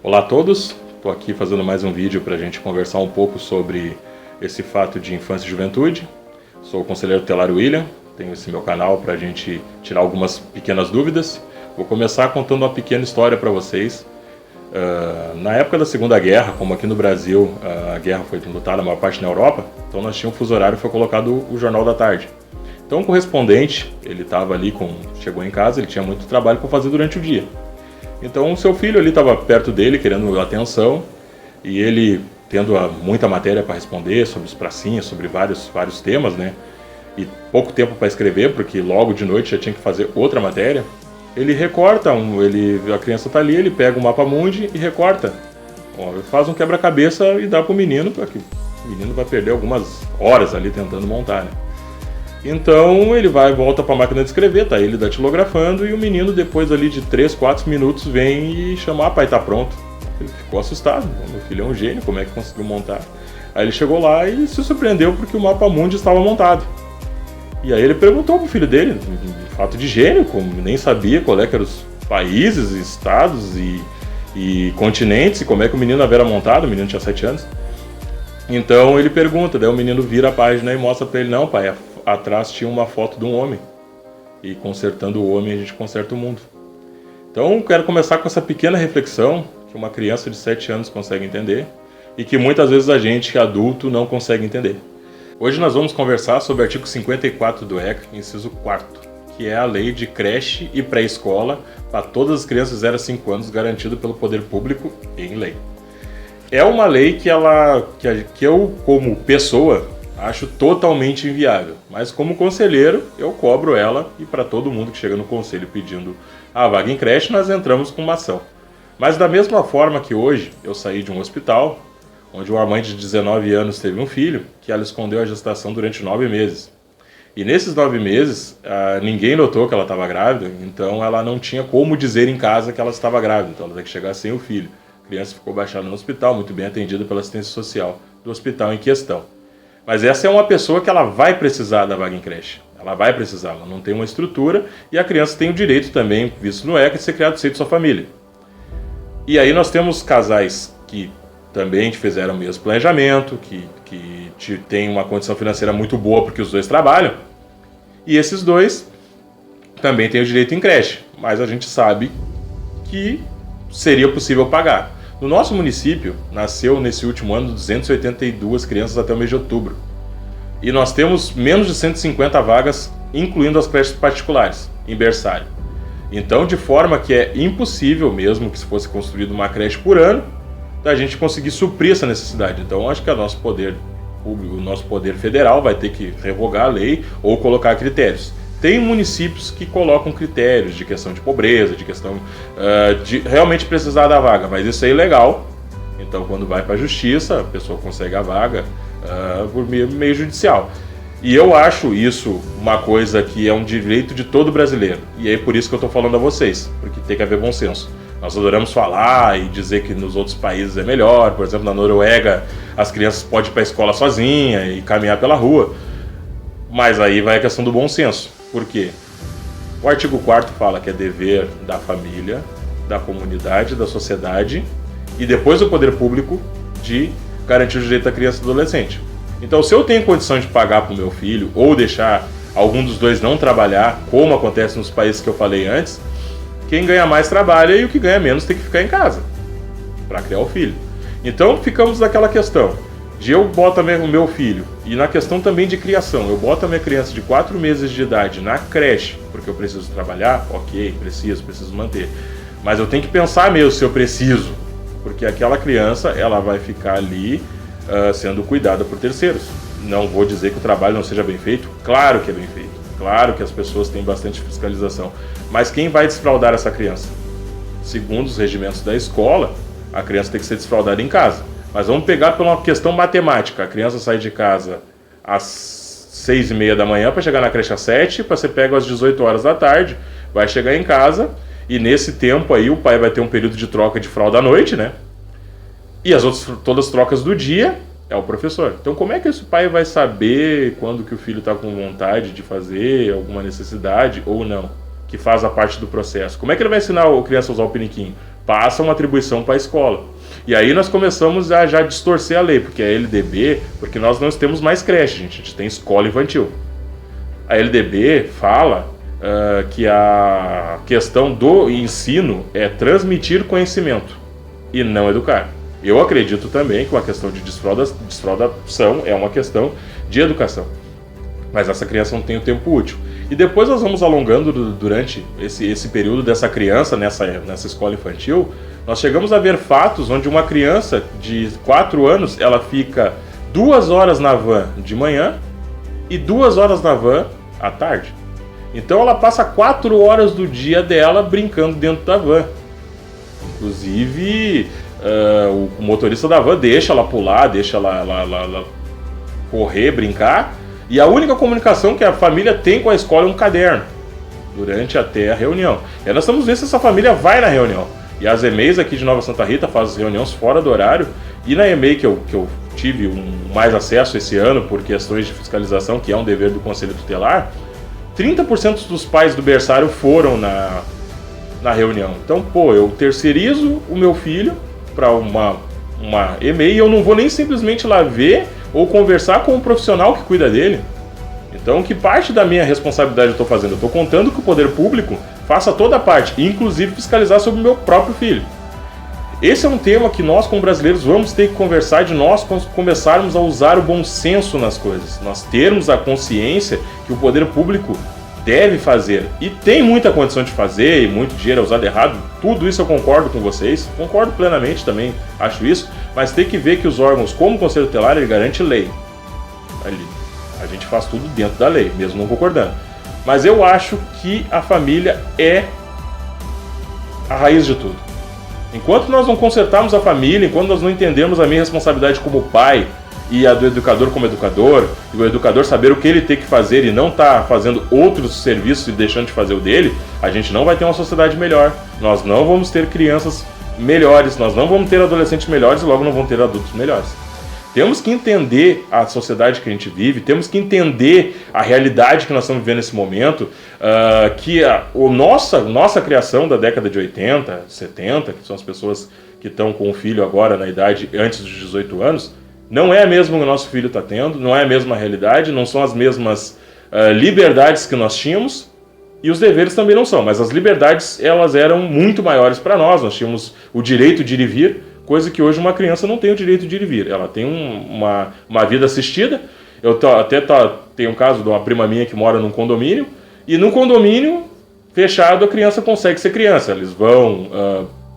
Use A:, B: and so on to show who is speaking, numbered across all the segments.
A: Olá a todos, estou aqui fazendo mais um vídeo para a gente conversar um pouco sobre esse fato de infância e juventude. Sou o conselheiro tutelar William, tenho esse meu canal para a gente tirar algumas pequenas dúvidas. Vou começar contando uma pequena história para vocês. Na época da Segunda Guerra, como aqui no Brasil a guerra foi lutada a maior parte na Europa, então nós tínhamos um fuso horário e foi colocado o Jornal da Tarde. Então o correspondente, ele estava ali, chegou em casa, ele tinha muito trabalho para fazer durante o dia. Então o seu filho ali estava perto dele, querendo atenção, e ele tendo muita matéria para responder sobre os pracinhas, sobre vários temas, né? E pouco tempo para escrever, porque logo de noite já tinha que fazer outra matéria. Ele recorta, a criança está ali, ele pega um mapa mundi e recorta. Faz um quebra-cabeça e dá para o menino, porque o menino vai perder algumas horas ali tentando montar, né? Então ele volta para a máquina de escrever, tá ele datilografando, e o menino depois ali de 3, 4 minutos vem e chama: pai, tá pronto. Ele ficou assustado, meu filho é um gênio, como é que conseguiu montar? Aí ele chegou lá e se surpreendeu porque o mapa mundi estava montado. E aí ele perguntou pro filho dele, fato de gênio, como nem sabia qual é que eram os países, estados e continentes, e como é que o menino era montado, o menino tinha 7 anos. Então ele pergunta, daí o menino vira a página e mostra para ele: não, pai, atrás tinha uma foto de um homem, e consertando o homem a gente conserta o mundo. Então quero começar com essa pequena reflexão que uma criança de 7 anos consegue entender e que muitas vezes a gente adulto não consegue entender. Hoje nós vamos conversar sobre o artigo 54 do ECA, inciso 4º, que é a lei de creche e pré-escola para todas as crianças 0 a 5 anos, garantido pelo poder público em lei. É uma lei que eu, como pessoa, acho totalmente inviável, mas como conselheiro eu cobro ela, e para todo mundo que chega no conselho pedindo a vaga em creche, nós entramos com uma ação. Mas da mesma forma que hoje eu saí de um hospital, onde uma mãe de 19 anos teve um filho, que ela escondeu a gestação durante 9 meses. E nesses 9 meses, ninguém notou que ela estava grávida, então ela não tinha como dizer em casa que ela estava grávida, então ela tem que chegar sem o filho. A criança ficou baixada no hospital, muito bem atendida pela assistência social do hospital em questão. Mas essa é uma pessoa que ela vai precisar da vaga em creche. Ela vai precisar, ela não tem uma estrutura, e a criança tem o direito também, visto no ECA, de ser criado no seio de sua família. E aí nós temos casais que também fizeram o mesmo planejamento, que tem uma condição financeira muito boa porque os dois trabalham, e esses dois também têm o direito em creche, mas a gente sabe que seria possível pagar. No nosso município, nasceu nesse último ano 282 crianças até o mês de outubro. E nós temos menos de 150 vagas, incluindo as creches particulares, em berçário. Então, de forma que é impossível, mesmo que se fosse construída uma creche por ano, da gente conseguir suprir essa necessidade. Então, acho que o nosso poder público, o nosso poder federal vai ter que revogar a lei ou colocar critérios. Tem municípios que colocam critérios de questão de pobreza, de questão de realmente precisar da vaga, mas isso é ilegal. Então, quando vai para a justiça, a pessoa consegue a vaga por meio judicial. E eu acho isso uma coisa que é um direito de todo brasileiro. E é por isso que eu estou falando a vocês, porque tem que haver bom senso. Nós adoramos falar e dizer que nos outros países é melhor. Por exemplo, na Noruega, as crianças podem ir para a escola sozinha e caminhar pela rua. Mas aí vai a questão do bom senso. Por quê? O artigo 4º fala que é dever da família, da comunidade, da sociedade e depois do poder público de garantir o direito da criança e do adolescente. Então, se eu tenho condição de pagar para o meu filho ou deixar algum dos dois não trabalhar, como acontece nos países que eu falei antes, quem ganha mais trabalha e o que ganha menos tem que ficar em casa para criar o filho. Então, ficamos naquela questão de eu boto o meu filho, e na questão também de criação, eu boto a minha criança de 4 meses de idade na creche, porque eu preciso trabalhar, ok, preciso manter. Mas eu tenho que pensar mesmo se eu preciso, porque aquela criança, ela vai ficar ali sendo cuidada por terceiros. Não vou dizer que o trabalho não seja bem feito, claro que é bem feito, claro que as pessoas têm bastante fiscalização, mas quem vai desfraudar essa criança? Segundo os regimentos da escola, a criança tem que ser desfraudada em casa. Mas vamos pegar por uma questão matemática. A criança sai de casa às 6h30 da manhã para chegar na creche às 7, para ser pego às 18 horas da tarde, vai chegar em casa, e nesse tempo aí o pai vai ter um período de troca de fralda à noite, né? E todas as trocas do dia é o professor. Então como é que esse pai vai saber quando que o filho está com vontade de fazer alguma necessidade ou não? que faz a parte do processo. Como é que ele vai ensinar a criança a usar o piniquinho? Passa uma atribuição para a escola. E aí nós começamos a já distorcer a lei, porque a LDB, porque nós não temos mais creche, gente, a gente tem escola infantil. A LDB fala que a questão do ensino é transmitir conhecimento e não educar. Eu acredito também que uma questão de desfraudação é uma questão de educação. Mas essa criança não tem o tempo útil. E depois nós vamos alongando durante esse período dessa criança nessa escola infantil. Nós chegamos a ver fatos onde uma criança de 4 anos, ela fica 2 horas na van de manhã e 2 horas na van à tarde. Então ela passa 4 horas do dia dela brincando dentro da van. Inclusive, o motorista da van deixa ela pular, deixa ela correr, brincar. E a única comunicação que a família tem com a escola é um caderno, durante até a reunião. E aí nós estamos vendo se essa família vai na reunião. E as EMEIs aqui de Nova Santa Rita fazem reuniões fora do horário. E na EMEI que eu tive mais acesso esse ano por questões de fiscalização, que é um dever do Conselho Tutelar, 30% dos pais do berçário foram na reunião. Então, eu terceirizo o meu filho para uma EMEI e eu não vou nem simplesmente lá ver ou conversar com o profissional que cuida dele. Então, que parte da minha responsabilidade eu estou fazendo? Eu estou contando que o poder público faça toda a parte, inclusive fiscalizar sobre o meu próprio filho. Esse é um tema que nós, como brasileiros, vamos ter que conversar de nós começarmos a usar o bom senso nas coisas. Nós termos a consciência que o poder público deve fazer. E tem muita condição de fazer, e muito dinheiro é usado errado. Tudo isso eu concordo com vocês. Concordo plenamente também, acho isso. Mas tem que ver que os órgãos, como o Conselho Tutelar, ele garante lei. A gente faz tudo dentro da lei, mesmo não concordando. Mas eu acho que a família é a raiz de tudo. Enquanto nós não consertarmos a família, enquanto nós não entendermos a minha responsabilidade como pai e a do educador como educador, e o educador saber o que ele tem que fazer e não estar fazendo outros serviços e deixando de fazer o dele, a gente não vai ter uma sociedade melhor. Nós não vamos ter crianças melhores, nós não vamos ter adolescentes melhores e logo não vamos ter adultos melhores. Temos que entender a sociedade que a gente vive, temos que entender a realidade que nós estamos vivendo nesse momento, que a nossa criação da década de 80, 70, que são as pessoas que estão com o filho agora na idade antes dos 18 anos, não é a mesma que o nosso filho está tendo, não é a mesma realidade, não são as mesmas liberdades que nós tínhamos, e os deveres também não são, mas as liberdades elas eram muito maiores para nós tínhamos o direito de ir e vir, coisa que hoje uma criança não tem o direito de ir e vir. Ela tem uma vida assistida. Eu tenho um caso de uma prima minha que mora num condomínio, e num condomínio fechado a criança consegue ser criança. Eles vão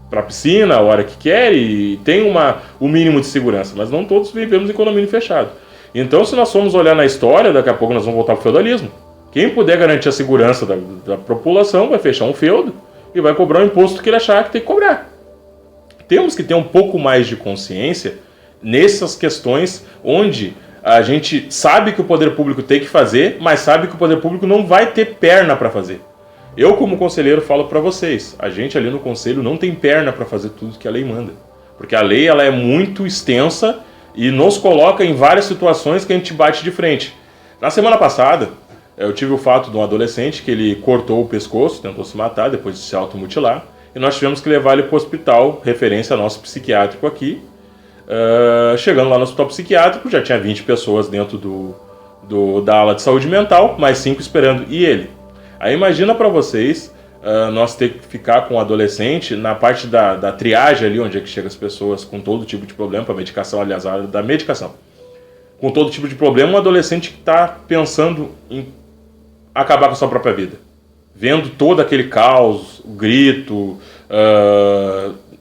A: para a piscina a hora que quer e tem o mínimo de segurança, mas não todos vivemos em condomínio fechado. Então, se nós formos olhar na história, daqui a pouco nós vamos voltar para o feudalismo. Quem puder garantir a segurança da população vai fechar um feudo e vai cobrar o imposto que ele achar que tem que cobrar. Temos que ter um pouco mais de consciência nessas questões onde a gente sabe que o poder público tem que fazer, mas sabe que o poder público não vai ter perna para fazer. Eu, como conselheiro, falo para vocês, a gente ali no conselho não tem perna para fazer tudo que a lei manda. Porque a lei ela é muito extensa e nos coloca em várias situações que a gente bate de frente. Na semana passada, eu tive o fato de um adolescente que ele cortou o pescoço, tentou se matar depois de se automutilar. E nós tivemos que levar ele para o hospital, referência ao nosso psiquiátrico aqui. Chegando lá no hospital psiquiátrico, já tinha 20 pessoas dentro da ala de saúde mental, mais 5 esperando, e ele. Aí imagina para vocês, nós ter que ficar com o adolescente na parte da triagem ali, onde é que chegam as pessoas com todo tipo de problema, para medicação, aliás, a área da medicação. Com todo tipo de problema, um adolescente que está pensando em acabar com a sua própria vida. Vendo todo aquele caos, o grito,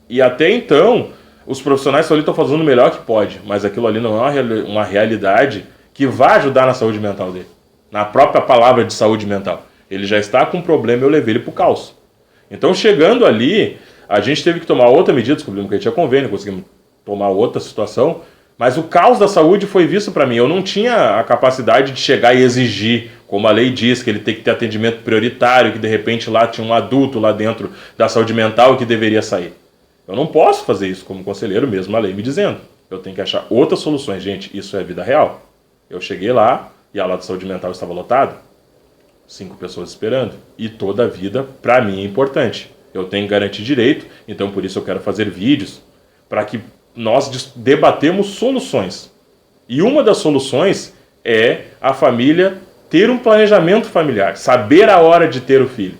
A: e até então os profissionais ali estão fazendo o melhor que pode, mas aquilo ali não é uma realidade que vai ajudar na saúde mental dele, na própria palavra de saúde mental. Ele já está com um problema, eu levei ele para o caos. Então, chegando ali, a gente teve que tomar outra medida, descobrimos que a gente tinha convênio, conseguimos tomar outra situação, mas o caos da saúde foi visto para mim. Eu não tinha a capacidade de chegar e exigir, como a lei diz, que ele tem que ter atendimento prioritário, que de repente lá tinha um adulto lá dentro da saúde mental que deveria sair. Eu não posso fazer isso como conselheiro, mesmo a lei me dizendo. Eu tenho que achar outras soluções. Gente, isso é vida real. Eu cheguei lá e a ala de saúde mental estava lotada. 5 pessoas esperando. E toda a vida, para mim, é importante. Eu tenho que garantir direito, então por isso eu quero fazer vídeos, para que nós debatemos soluções. E uma das soluções é a família ter um planejamento familiar, saber a hora de ter o filho.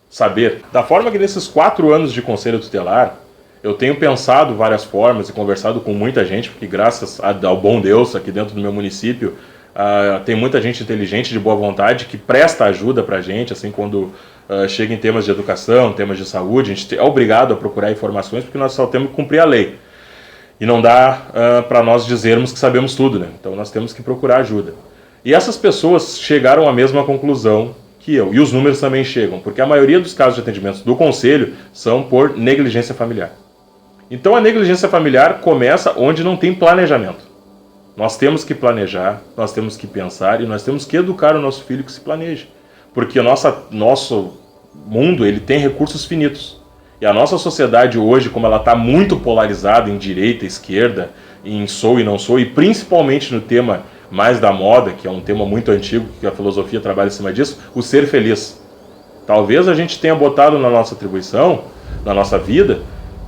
A: Saber. Da forma que nesses 4 anos de conselho tutelar, eu tenho pensado várias formas e conversado com muita gente, porque graças ao bom Deus, aqui dentro do meu município, tem muita gente inteligente, de boa vontade, que presta ajuda pra gente, assim, quando chega em temas de educação, temas de saúde, a gente é obrigado a procurar informações, porque nós só temos que cumprir a lei. E não dá para nós dizermos que sabemos tudo, né? Então nós temos que procurar ajuda. E essas pessoas chegaram à mesma conclusão que eu. E os números também chegam, porque a maioria dos casos de atendimentos do conselho são por negligência familiar. Então a negligência familiar começa onde não tem planejamento. Nós temos que planejar, nós temos que pensar e nós temos que educar o nosso filho que se planeje. Porque o nosso mundo ele tem recursos finitos. E a nossa sociedade hoje, como ela está muito polarizada em direita, esquerda, em sou e não sou, e principalmente no tema mais da moda, que é um tema muito antigo, que a filosofia trabalha em cima disso, o ser feliz. Talvez a gente tenha botado na nossa atribuição, na nossa vida,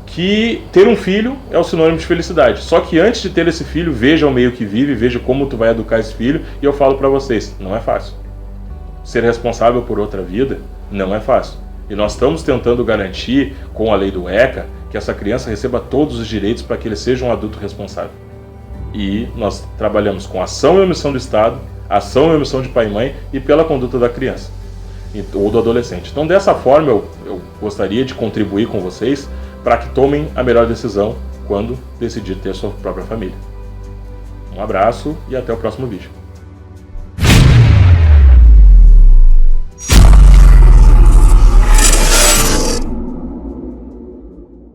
A: que ter um filho é o sinônimo de felicidade. Só que antes de ter esse filho, veja o meio que vive, veja como tu vai educar esse filho, e eu falo para vocês, não é fácil. Ser responsável por outra vida não é fácil. E nós estamos tentando garantir, com a lei do ECA, que essa criança receba todos os direitos para que ele seja um adulto responsável. E nós trabalhamos com ação e omissão do Estado, ação e omissão de pai e mãe, e pela conduta da criança ou do adolescente. Então, dessa forma, eu gostaria de contribuir com vocês para que tomem a melhor decisão quando decidir ter sua própria família. Um abraço e até o próximo vídeo.